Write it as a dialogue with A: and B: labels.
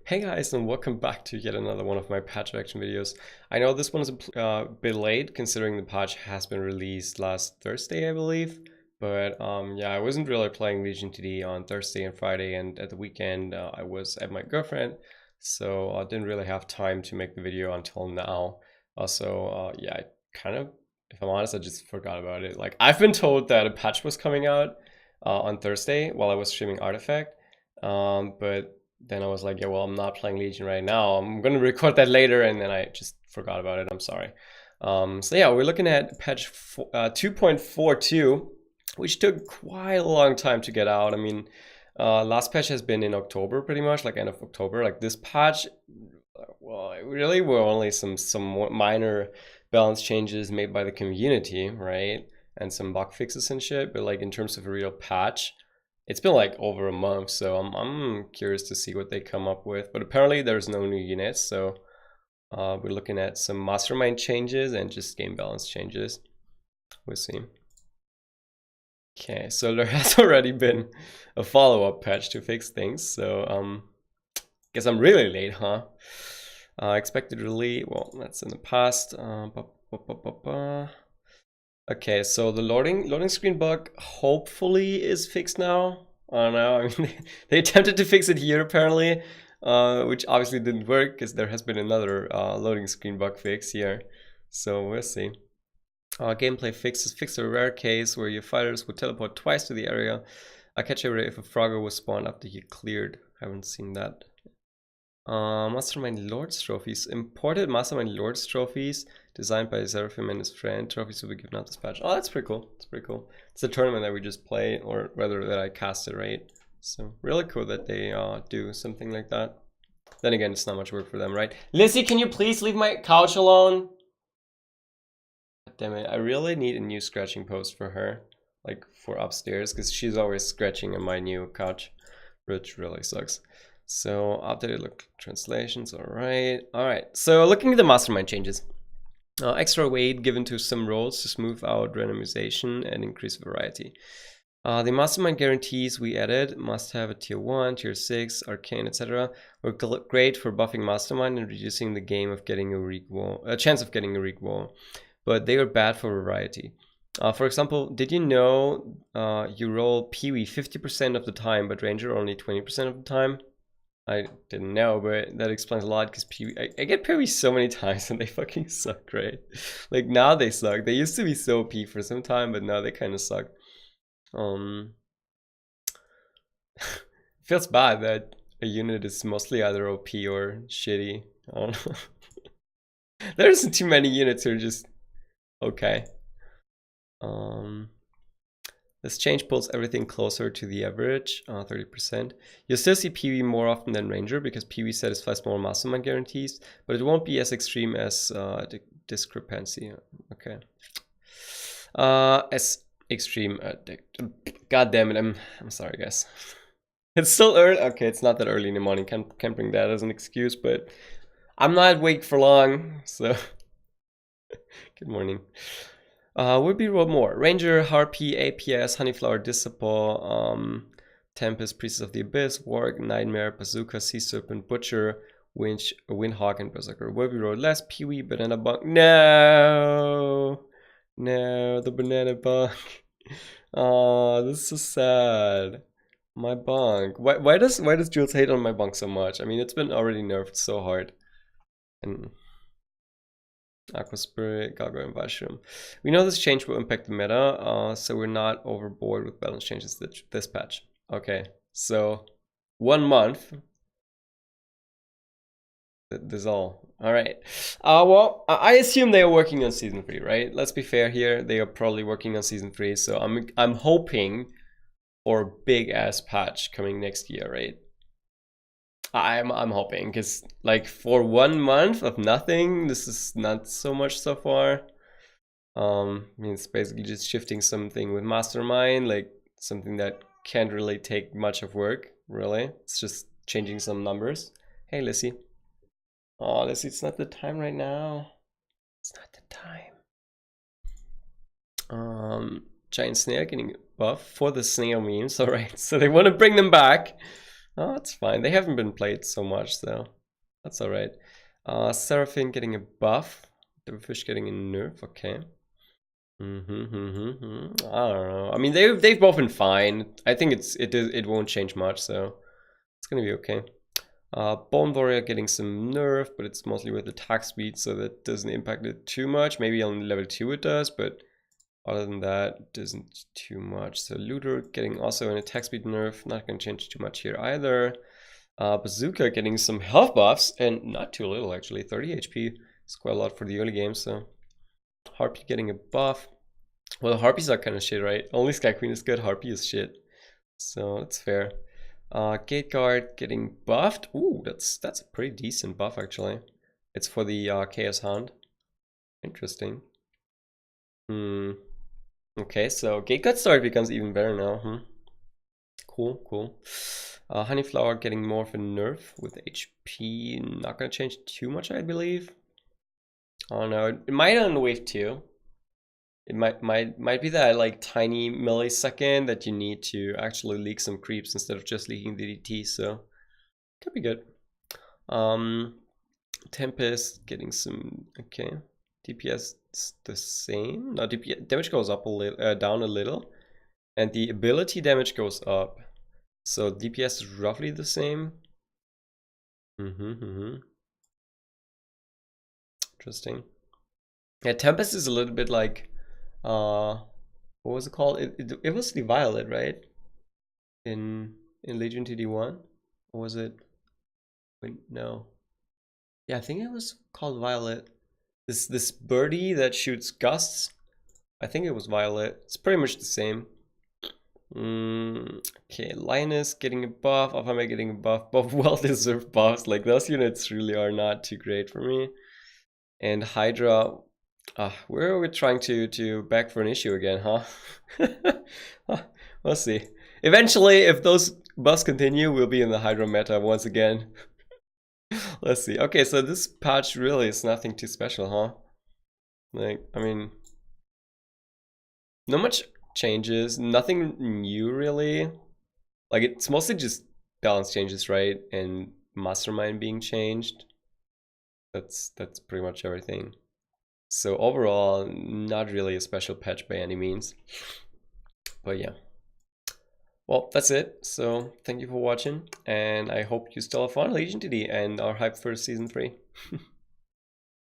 A: Hey guys, and welcome back to yet another one of my patch reaction videos. I know this one is a bit late considering the patch has been released last Thursday, I believe. But yeah, I wasn't really playing Legion TD on Thursday and Friday, and at the weekend I was at my girlfriend, so I didn't really have time to make the video until now. Also, yeah, I kind of, if I'm honest, I just forgot about it. Like, I've been told that a patch was coming out on Thursday while I was streaming Artifact, but then I was like, yeah, well, I'm not playing Legion right now. I'm going to record that later, and then I just forgot about it. I'm sorry. So yeah, we're looking at patch 2.42, which took quite a long time to get out. I mean, last patch has been in October, pretty much, like end of October. Like this patch, well, it really were only some minor balance changes made by the community, right? And some bug fixes and shit. But like in terms of a real patch, it's been like over a month, so I'm curious to see what they come up with. But apparently there's no new units, so we're looking at some mastermind changes and just game balance changes. We'll see. Okay, so there has already been a follow-up patch to fix things, so guess I'm really late, huh? Expected release, well, that's in the past. Okay, so the loading screen bug hopefully is fixed now. I don't know. I mean, they attempted to fix it here apparently, which obviously didn't work because there has been another loading screen bug fix here. So we'll see. Gameplay fixes fix a rare case where your fighters would teleport twice to the area. I catch area if a Frogger was spawned after he cleared. Haven't seen that. Mastermind Lords trophies. Imported Mastermind Lords trophies designed by Seraphim and his friend. Trophies will be given out this patch. Oh, that's pretty cool. That's pretty cool. It's a tournament that we just play, or rather that I casted, right? So really cool that they do something like that. Then again, it's not much work for them, right? Lizzie, can you please leave my couch alone? Damn it, I really need a new scratching post for her, like for upstairs, because she's always scratching on my new couch, which really sucks. So updated look translations, all right. So looking at the mastermind changes, extra weight given to some roles to smooth out randomization and increase variety. The mastermind guarantees we added must have a tier 1, tier 6, arcane, etc. were great for buffing mastermind and reducing the game of getting a chance of getting a weak wall, but they are bad for variety. For example, did you know you roll Pee-wee 50% of the time, but Ranger only 20% of the time? I didn't know, but that explains a lot because I get Pee-wee so many times and they fucking suck, right? Like now they suck. They used to be so OP for some time, but now they kind of suck. Feels bad that a unit is mostly either OP or shitty. I don't know. There isn't too many units who are just okay. This change pulls everything closer to the average, 30%. You'll still see Pee-wee more often than Ranger because Pee-wee satisfies more mastermind guarantees, but it won't be as extreme as discrepancy. Okay. As extreme. God damn it! I'm sorry, guys. It's still early. Okay, it's not that early in the morning. Can't bring that as an excuse, but I'm not awake for long, so good morning. Would be rolled more. Ranger, Harpy, APS, Honeyflower, Disciple, Tempest, Priestess of the Abyss, Warg, Nightmare, Bazooka, Sea Serpent, Butcher, Winch, Windhawk, and Berserker. Would be rolled less. Pee-wee, Banana Bunk. No! No, the Banana Bunk. Oh, this is so sad. My bunk. Why does Jules hate on my bunk so much? I mean, it's been already nerfed so hard. And Aqua Spirit, Gargoyle, and Vashroom. We know this change will impact the meta, so we're not overboard with balance changes this patch. Okay, so 1 month. That's all. All right. Well, I assume they are working on season 3, right? Let's be fair here. They are probably working on season 3, so I'm hoping for a big ass patch coming next year, right? I'm hoping, because like for 1 month of nothing, this is not so much so far. I mean, it's basically just shifting something with Mastermind, like something that can't really take much of work, really. It's just changing some numbers. Hey, Lissy. Oh, Lissy, it's not the time right now. It's not the time. Giant snail getting buff for the snail memes. All right, so they want to bring them back. Oh, that's fine. They haven't been played so much, so that's alright. Seraphine getting a buff. Devilfish getting a nerf, okay. I don't know. I mean, they've both been fine. I think it won't change much, so it's gonna be okay. Bone Warrior getting some nerf, but it's mostly with attack speed, so that doesn't impact it too much. Maybe on level 2 it does, but other than that, it doesn't too much. So Looter getting also an attack speed nerf, not gonna change too much here either. Bazooka getting some health buffs, and not too little actually, 30 HP. It's quite a lot for the early game, so Harpy getting a buff. Well, Harpies are kind of shit, right? Only Sky Queen is good, Harpy is shit. So that's fair. Gate Guard getting buffed. Ooh, that's a pretty decent buff actually. It's for the Chaos Hound. Interesting. Okay, so Gate Guard Start becomes even better now. Cool, cool. Honeyflower getting more of a nerf with HP. Not gonna change too much, I believe. I don't know. It might on wave 2. It might be that like tiny millisecond that you need to actually leak some creeps instead of just leaking DDT, so could be good. Tempest getting some, okay. DPS is the same. No, DPS damage goes up a little, down a little, and the ability damage goes up. So DPS is roughly the same. Interesting. Yeah, Tempest is a little bit like, what was it called? It was the Violet, right? In Legion TD1, or was it? Wait, no. Yeah, I think it was called Violet. This birdie that shoots gusts. I think it was Violet. It's pretty much the same. Okay, Linus getting a buff, Alphamate getting a buff, both well-deserved buffs. Like, those units really are not too great for me. And Hydra, we're trying to back for an issue again, huh? We'll see. Eventually, if those buffs continue, we'll be in the Hydra meta once again. Let's see. Okay, so this patch really is nothing too special, huh? Like, I mean, not much changes, nothing new really. Like, it's mostly just balance changes, right? And Mastermind being changed. That's pretty much everything. So overall, not really a special patch by any means. But yeah. Well, that's it. So thank you for watching, and I hope you still have fun Legion TD and are hyped for season 3.